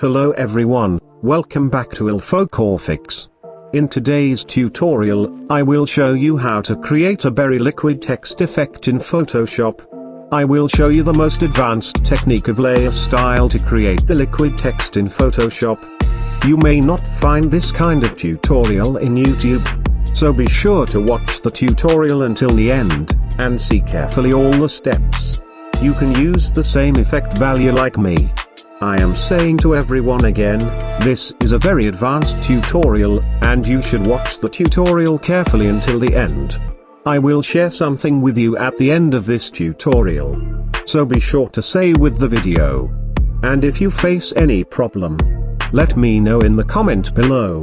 Hello everyone, welcome back to iLLPHOCORPHICS. In today's tutorial, I will show you how to create a berry liquid text effect in Photoshop. I will show you the most advanced technique of layer style to create the liquid text in Photoshop. You may not find this kind of tutorial in YouTube. So be sure to watch the tutorial until the end, and see carefully all the steps. You can use the same effect value like me. I am saying to everyone again, this is a very advanced tutorial, and you should watch the tutorial carefully until the end. I will share something with you at the end of this tutorial. So be sure to stay with the video. And if you face any problem, let me know in the comment below.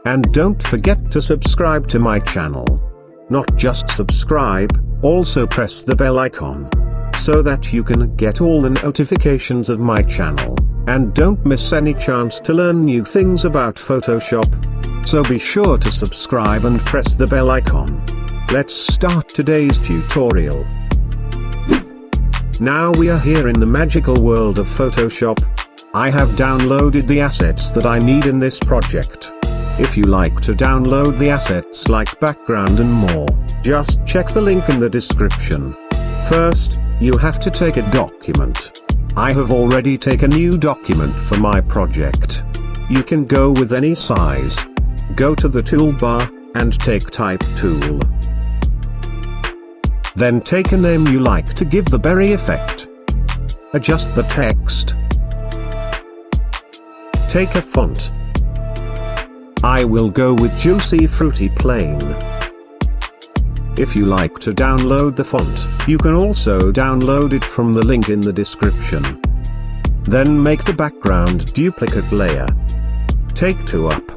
And don't forget to subscribe to my channel. Not just subscribe, also press the bell icon, so that you can get all the notifications of my channel, and don't miss any chance to learn new things about Photoshop. So be sure to subscribe and press the bell icon. Let's start today's tutorial. Now we are here in the magical world of Photoshop. I have downloaded the assets that I need in this project. If you like to download the assets like background and more, just check the link in the description. First, you have to take a document. I have already taken a new document for my project. You can go with any size. Go to the toolbar, and take Type tool. Then take a name you like to give the berry effect. Adjust the text. Take a font. I will go with Juicy Fruity Plain. If you like to download the font, you can also download it from the link in the description. Then make the background duplicate layer. Take two up.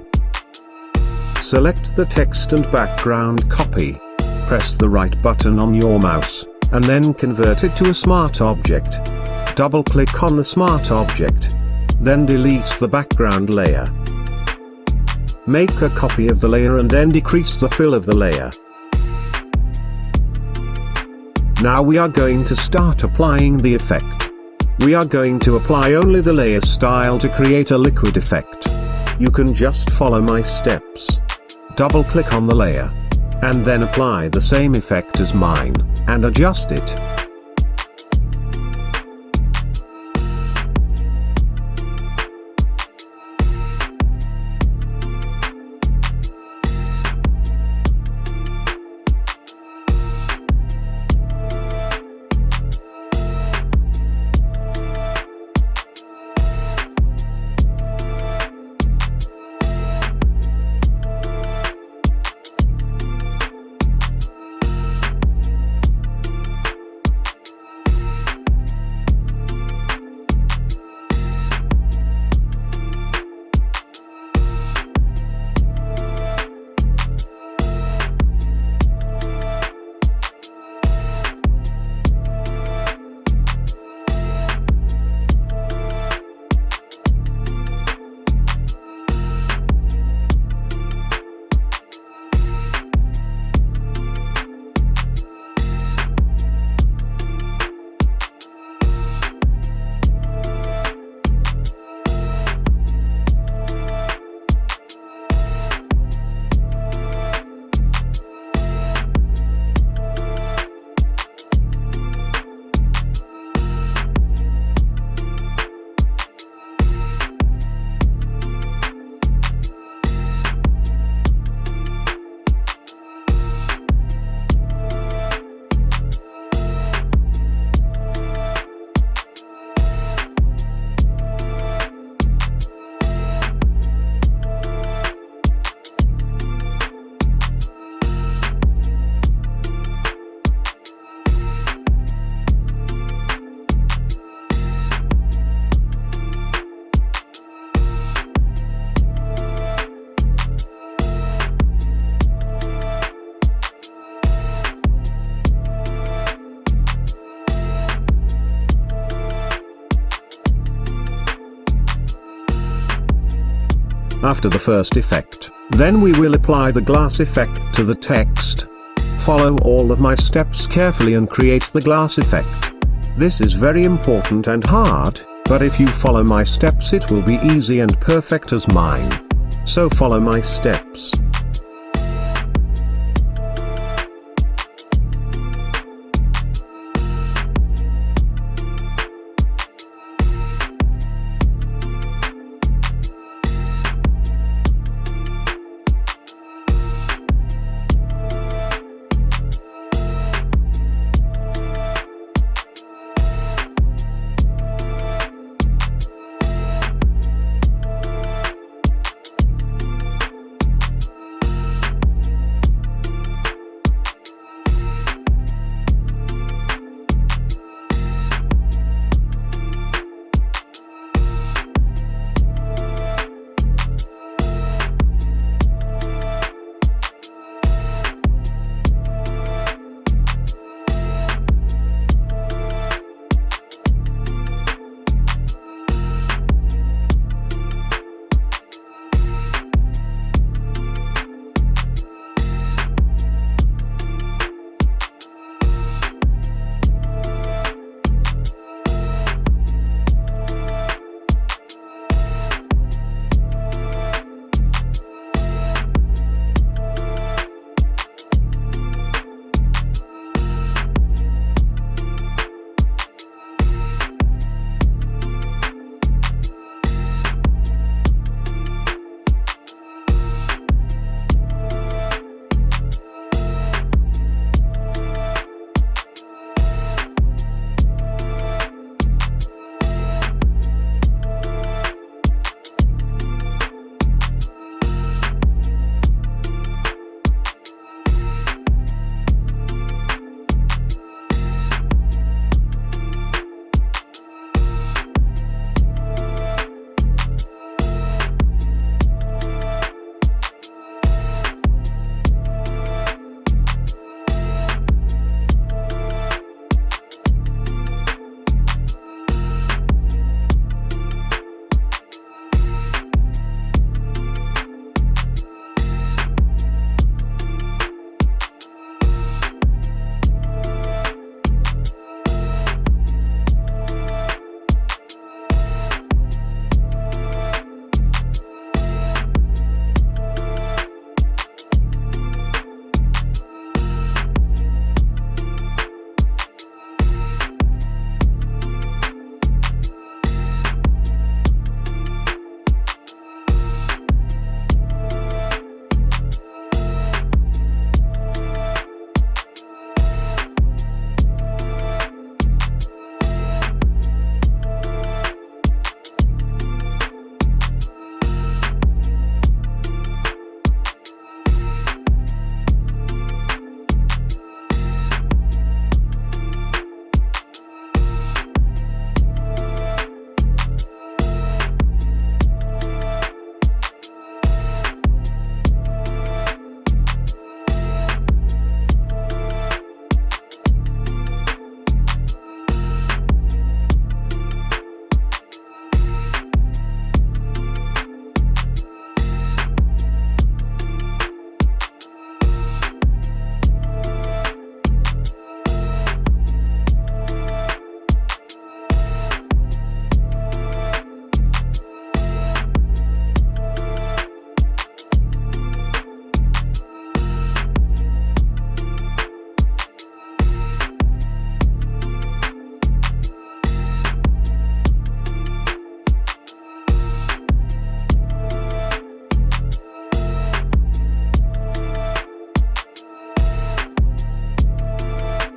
Select the text and background copy. Press the right button on your mouse, and then convert it to a smart object. Double click on the smart object. Then delete the background layer. Make a copy of the layer and then decrease the fill of the layer. Now we are going to start applying the effect. We are going to apply only the layer style to create a liquid effect. You can just follow my steps. Double click on the layer, and then apply the same effect as mine, and adjust it. After the first effect, then we will apply the glass effect to the text. Follow all of my steps carefully and create the glass effect. This is very important and hard, But if you follow my steps it will be easy and perfect as mine. So follow my steps.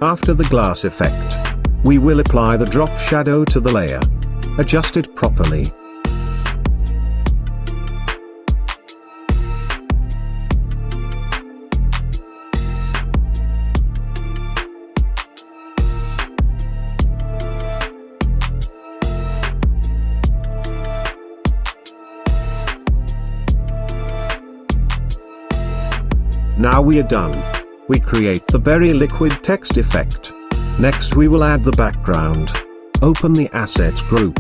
After the glass effect, we will apply the drop shadow to the layer. Adjust it properly. Now we are done. We create the very liquid text effect. Next we will add the background. Open the assets group.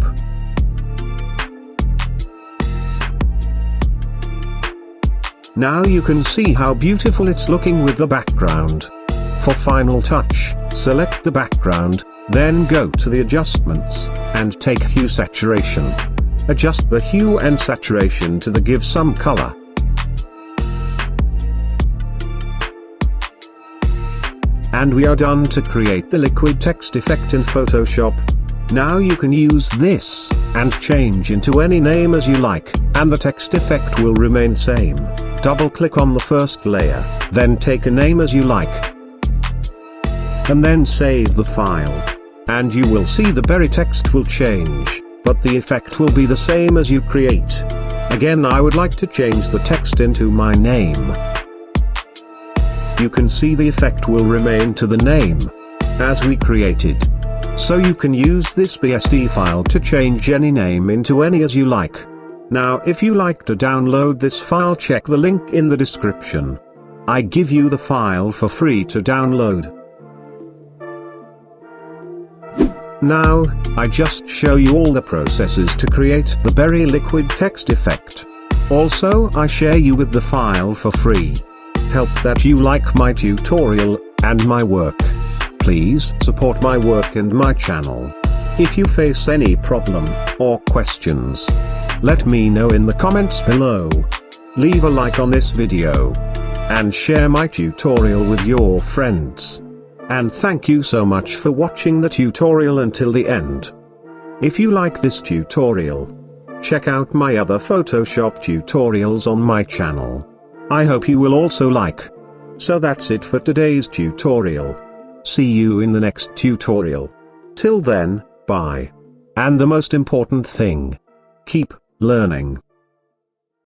Now you can see how beautiful it's looking with the background. For final touch, select the background, Then go to the adjustments, and take hue saturation. Adjust the hue and saturation to give some color. And we are done to create the liquid text effect in Photoshop. Now you can use this, and change into any name as you like, and the text effect will remain same. Double click on the first layer, then take a name as you like. And then save the file. And you will see the berry text will change, but the effect will be the same as you create. Again, I would like to change the text into my name. You can see the effect will remain to the name as we created. So you can use this BSD file to change any name into any as you like. Now if you like to download this file, check the link in the description. I give you the file for free to download. Now, I just show you all the processes to create the berry liquid text effect. Also, I share you with the file for free. Hope that you like my tutorial, and my work. Please support my work and my channel. If you face any problem, or questions, let me know in the comments below. Leave a like on this video. And share my tutorial with your friends. And thank you so much for watching the tutorial until the end. If you like this tutorial, check out my other Photoshop tutorials on my channel. I hope you will also like. So that's it for today's tutorial. See you in the next tutorial. Till then, bye. And the most important thing, keep learning.